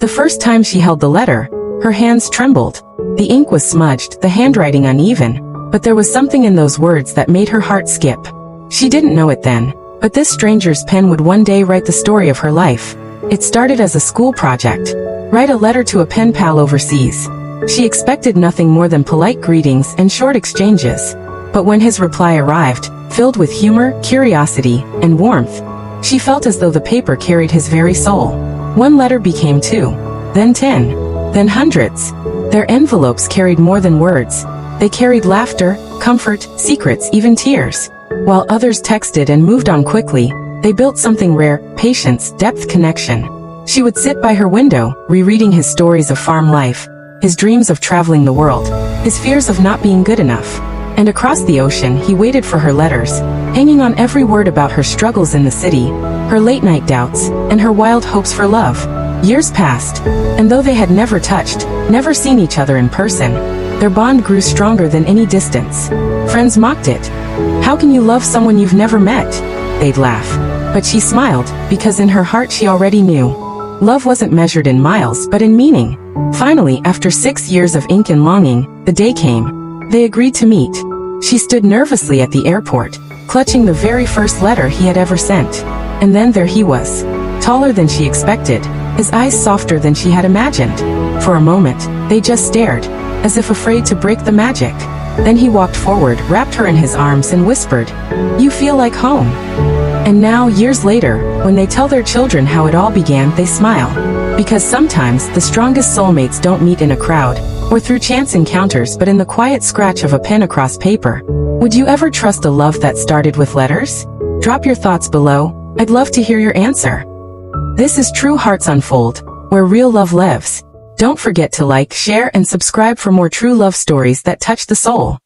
The first time she held the letter, her hands trembled. The ink was smudged, the handwriting uneven, but there was something in those words that made her heart skip. She didn't know it then, but this stranger's pen would one day write the story of her life. It started as a school project. Write a letter to a pen pal overseas. She expected nothing more than polite greetings and short exchanges. But when his reply arrived, filled with humor, curiosity, and warmth, she felt as though the paper carried his very soul. One letter became 2, then 10, then hundreds. Their envelopes carried more than words. They carried laughter, comfort, secrets, even tears. While others texted and moved on quickly, they built something rare: patience, depth, connection. She would sit by her window, rereading his stories of farm life, his dreams of traveling the world, his fears of not being good enough. And across the ocean he waited for her letters, hanging on every word about her struggles in the city, her late-night doubts, and her wild hopes for love. Years passed, and though they had never touched, never seen each other in person, their bond grew stronger than any distance. Friends mocked it. "How can you love someone you've never met?" they'd laugh. But she smiled, because in her heart she already knew. Love wasn't measured in miles, but in meaning. Finally, after 6 years of ink and longing, the day came. They agreed to meet. She stood nervously at the airport, clutching the very first letter he had ever sent. And then there he was. Taller than she expected, his eyes softer than she had imagined. For a moment, they just stared, as if afraid to break the magic. Then he walked forward, wrapped her in his arms and whispered, "You feel like home." And now, years later, when they tell their children how it all began, they smile. Because sometimes, the strongest soulmates don't meet in a crowd, or through chance encounters, but in the quiet scratch of a pen across paper. Would you ever trust a love that started with letters? Drop your thoughts below. I'd love to hear your answer. This is True Hearts Unfold, where real love lives. Don't forget to like, share, and subscribe for more true love stories that touch the soul.